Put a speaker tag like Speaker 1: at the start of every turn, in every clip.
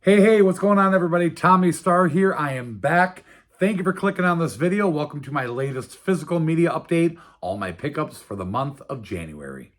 Speaker 1: Hey, what's going on, everybody? Tommy Star here. I am back. Thank you for clicking on this video. Welcome to my latest physical media update, all my pickups for the month of January.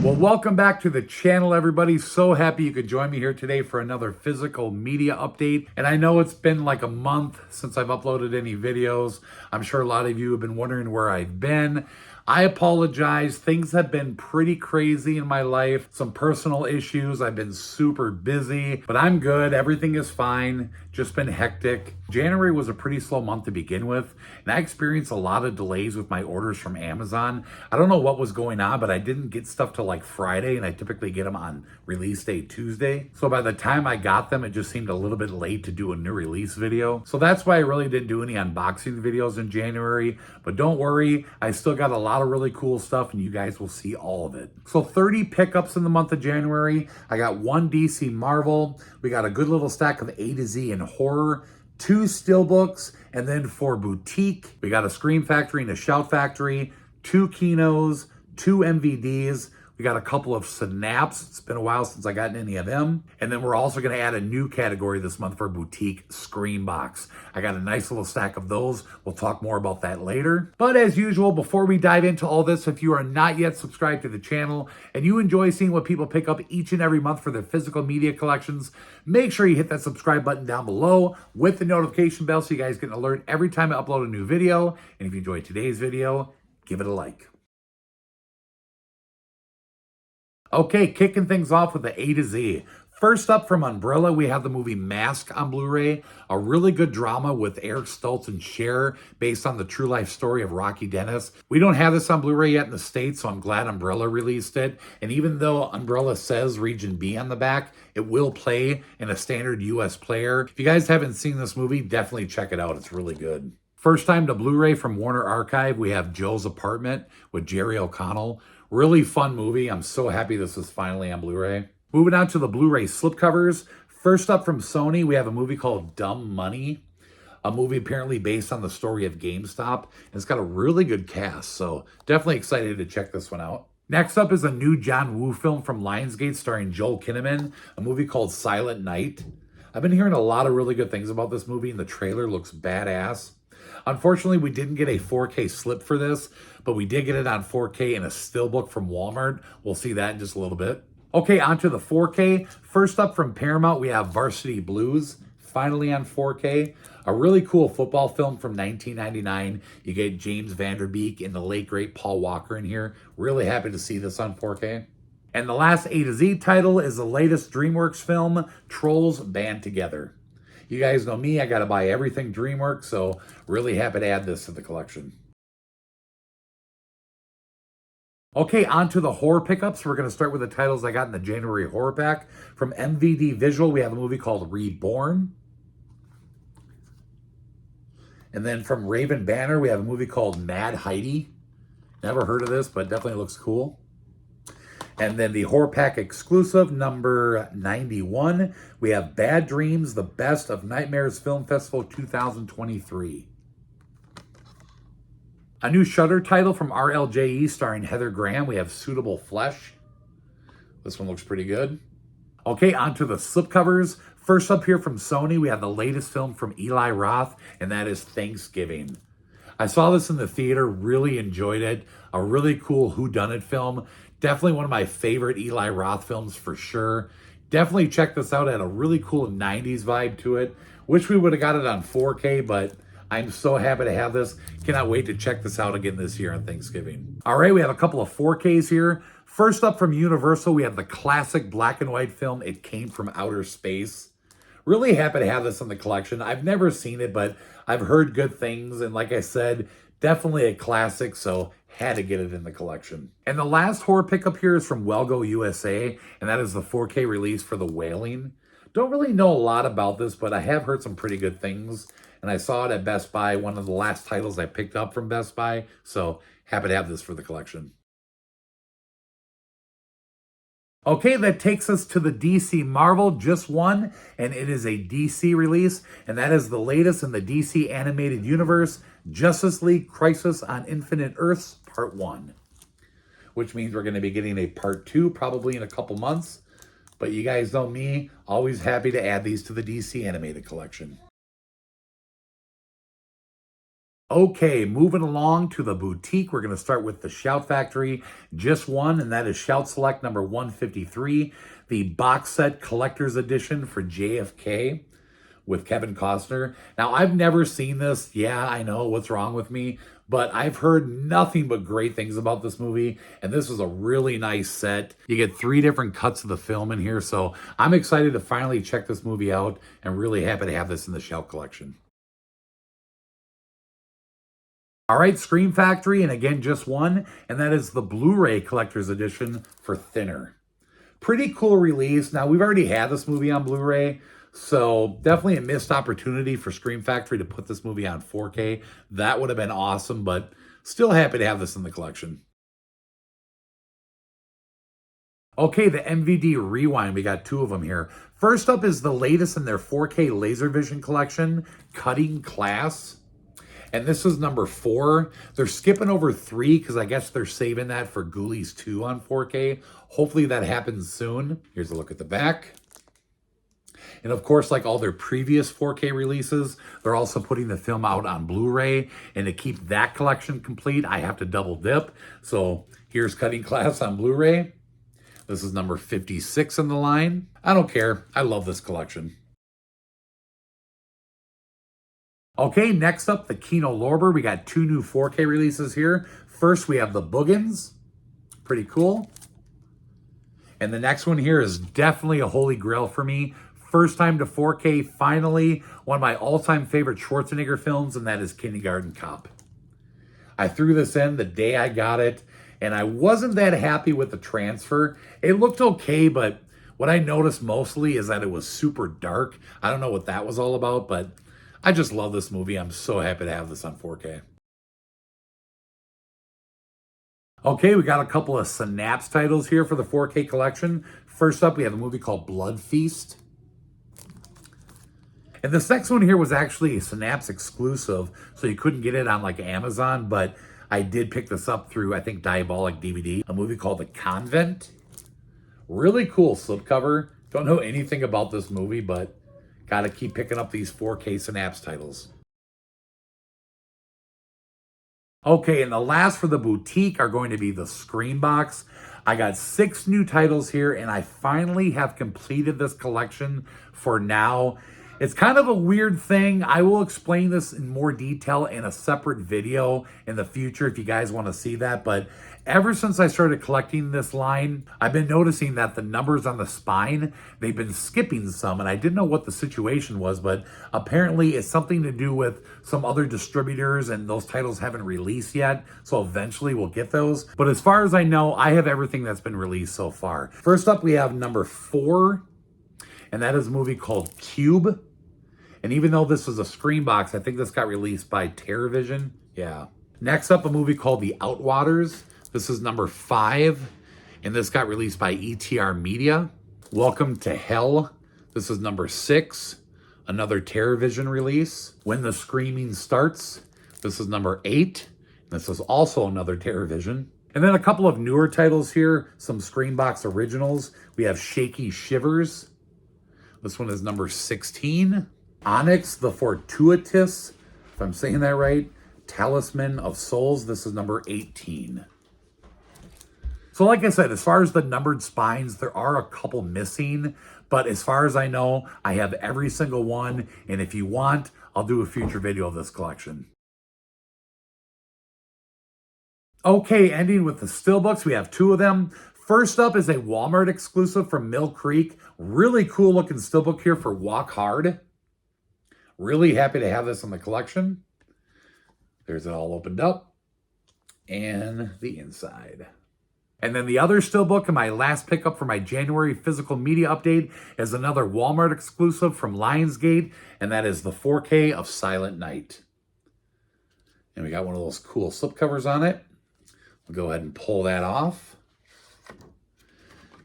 Speaker 1: Well, welcome back to the channel, everybody. So happy you could join me here today for another physical media update. And I know it's been like a month since I've uploaded any videos. I'm sure a lot of you have been wondering where I've been. I apologize. Things have been pretty crazy in my life. Some personal issues. I've been super busy, but I'm good. Everything is fine. Just been hectic. January was a pretty slow month to begin with, and I experienced a lot of delays with my orders from Amazon. I don't know what was going on, but I didn't get stuff till like Friday, and I typically get them on release day Tuesday. So by the time I got them, it just seemed a little bit late to do a new release video. So that's why I really didn't do any unboxing videos in January, but don't worry, I still got a lot of really cool stuff, and you guys will see all of it. So 30 pickups in the month of January. I got one DC Marvel. We got a good little stack of A to Z in horror, 2 steelbooks, and then 4 boutique. We got a Scream Factory and a Shout Factory, 2 Kinos, 2 MVDs. We got a couple of snaps. It's been a while since I gotten any of them. And then we're also going to add a new category this month for boutique Scream Box. I got a nice little stack of those. We'll talk more about that later. But as usual, before we dive into all this, if you are not yet subscribed to the channel and you enjoy seeing what people pick up each and every month for their physical media collections, make sure you hit that subscribe button down below with the notification bell so you guys get an alert every time I upload a new video. And if you enjoyed today's video, give it a like. Okay, kicking things off with the A to Z. First up from Umbrella, we have the movie Mask on Blu-ray, a really good drama with Eric Stoltz and Cher based on the true life story of Rocky Dennis. We don't have this on Blu-ray yet in the States, so I'm glad Umbrella released it. And even though Umbrella says Region B on the back, it will play in a standard US player. If you guys haven't seen this movie, definitely check it out. It's really good. First time to Blu-ray from Warner Archive, we have Joe's Apartment with Jerry O'Connell. Really fun movie. I'm so happy this is finally on Blu-ray. Moving on to the Blu-ray slipcovers. First up from Sony, we have a movie called Dumb Money, a movie apparently based on the story of GameStop. And it's got a really good cast, so definitely excited to check this one out. Next up is a new John Woo film from Lionsgate starring Joel Kinnaman, a movie called Silent Night. I've been hearing a lot of really good things about this movie, and the trailer looks badass. Unfortunately, we didn't get a 4K slip for this, but we did get it on 4K in a steelbook from Walmart. We'll see that in just a little bit. Okay, on to the 4K. First up from Paramount, we have Varsity Blues, finally on 4K. A really cool football film from 1999. You get James Van Der Beek and the late, great Paul Walker in here. Really happy to see this on 4K. And the last A to Z title is the latest DreamWorks film, Trolls Band Together. You guys know me, I gotta buy everything DreamWorks, so really happy to add this to the collection. Okay, on to the horror pickups. We're gonna start with the titles I got in the January horror pack. From MVD Visual, we have a movie called Reborn. And then from Raven Banner, we have a movie called Mad Heidi. Never heard of this, but definitely looks cool. And then the horror pack exclusive, number 91, we have Bad Dreams, the Best of Nightmares Film Festival 2023. A new Shudder title from RLJE starring Heather Graham. We have Suitable Flesh. This one looks pretty good. Okay, on to the slipcovers. First up here from Sony, we have the latest film from Eli Roth, and that is Thanksgiving. I saw this in the theater, really enjoyed it. A really cool whodunit film. Definitely one of my favorite Eli Roth films for sure. Definitely check this out. It had a really cool 90s vibe to it. Wish we would have got it on 4K, but I'm so happy to have this. Cannot wait to check this out again this year on Thanksgiving. All right, we have a couple of 4Ks here. First up from Universal, we have the classic black and white film, It Came from Outer Space. Really happy to have this in the collection. I've never seen it, but I've heard good things. And like I said, definitely a classic, so had to get it in the collection. And the last horror pickup here is from Wellgo USA, and that is the 4K release for The Wailing. Don't really know a lot about this, but I have heard some pretty good things. And I saw it at Best Buy, one of the last titles I picked up from Best Buy. So happy to have this for the collection. Okay, that takes us to the DC Marvel, just one, and it is a DC release, and that is the latest in the DC animated universe, Justice League Crisis on Infinite Earths, Part 1. Which means we're going to be getting a Part 2 probably in a couple months. But you guys know me, always happy to add these to the DC animated collection. Okay, moving along to the boutique, we're going to start with the Shout Factory, just one, and that is Shout Select number 153, the box set collector's edition for JFK with Kevin Costner. Now, I've never seen this. Yeah, I know what's wrong with me, but I've heard nothing but great things about this movie, and this is a really nice set. You get 3 different cuts of the film in here, so I'm excited to finally check this movie out and really happy to have this in the Shout collection. All right, Scream Factory, and again, just one, and that is the Blu-ray Collector's Edition for Thinner. Pretty cool release. Now, we've already had this movie on Blu-ray, so definitely a missed opportunity for Scream Factory to put this movie on 4K. That would have been awesome, but still happy to have this in the collection. Okay, the MVD Rewind, we got 2 of them here. First up is the latest in their 4K Laservision collection, Cutting Class. And this is number 4. They're skipping over 3 because I guess they're saving that for Ghoulies 2 on 4K. Hopefully that happens soon. Here's a look at the back. And of course, like all their previous 4K releases, they're also putting the film out on Blu-ray. And to keep that collection complete, I have to double dip. So here's Cutting Class on Blu-ray. This is number 56 in the line. I don't care. I love this collection. Okay, next up, the Kino Lorber. We got 2 new 4K releases here. First, we have the Boogans. Pretty cool. And the next one here is definitely a holy grail for me. First time to 4K, finally. One of my all-time favorite Schwarzenegger films, and that is Kindergarten Cop. I threw this in the day I got it, and I wasn't that happy with the transfer. It looked okay, but what I noticed mostly is that it was super dark. I don't know what that was all about, but I just love this movie. I'm so happy to have this on 4K. Okay, we got a couple of Synapse titles here for the 4K collection. First up, we have a movie called Blood Feast. And this next one here was actually a Synapse exclusive, so you couldn't get it on like Amazon, but I did pick this up through, I think, Diabolic DVD, a movie called The Convent. Really cool slipcover. Don't know anything about this movie, but got to keep picking up these 4K Synapse titles. Okay, and the last for the boutique are going to be the Scream Box. I got 6 new titles here, and I finally have completed this collection for now. It's kind of a weird thing. I will explain this in more detail in a separate video in the future if you guys want to see that. But ever since I started collecting this line, I've been noticing that the numbers on the spine, they've been skipping some. And I didn't know what the situation was, but apparently it's something to do with some other distributors and those titles haven't released yet. So eventually we'll get those. But as far as I know, I have everything that's been released so far. First up, we have number 4, and that is a movie called Cube. And even though this was a Scream Box, I think this got released by TerraVision. Yeah. Next up, a movie called The Outwaters. This is number 5, and this got released by ETR Media. Welcome to Hell. This is number 6, another TerraVision release. When the Screaming Starts. This is number 8. This is also another TerraVision. And then a couple of newer titles here, some Scream Box originals. We have Shaky Shivers. This one is number 16. Onyx the Fortuitous, if I'm saying that right. Talisman of Souls. This is number 18. So like I said, as far as the numbered spines, there are a couple missing. But as far as I know, I have every single one. And if you want, I'll do a future video of this collection. Okay, ending with the Steelbooks. We have 2 of them. First up is a Walmart exclusive from Mill Creek. Really cool looking Steelbook here for Walk Hard. Really happy to have this in the collection. There's it all opened up. And the inside. And then the other Steelbook and my last pickup for my January physical media update is another Walmart exclusive from Lionsgate. And that is the 4K of Silent Night. And we got one of those cool slipcovers on it. We'll go ahead and pull that off.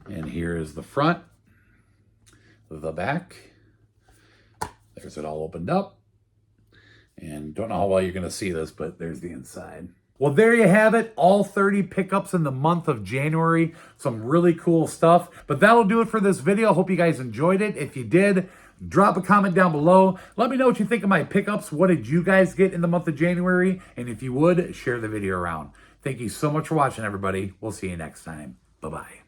Speaker 1: And here is the front, the back. There's it all opened up. And don't know how well you're going to see this, but there's the inside. Well, there you have it. All 30 pickups in the month of January. Some really cool stuff. But that'll do it for this video. Hope you guys enjoyed it. If you did, drop a comment down below. Let me know what you think of my pickups. What did you guys get in the month of January? And if you would, share the video around. Thank you so much for watching, everybody. We'll see you next time. Bye-bye.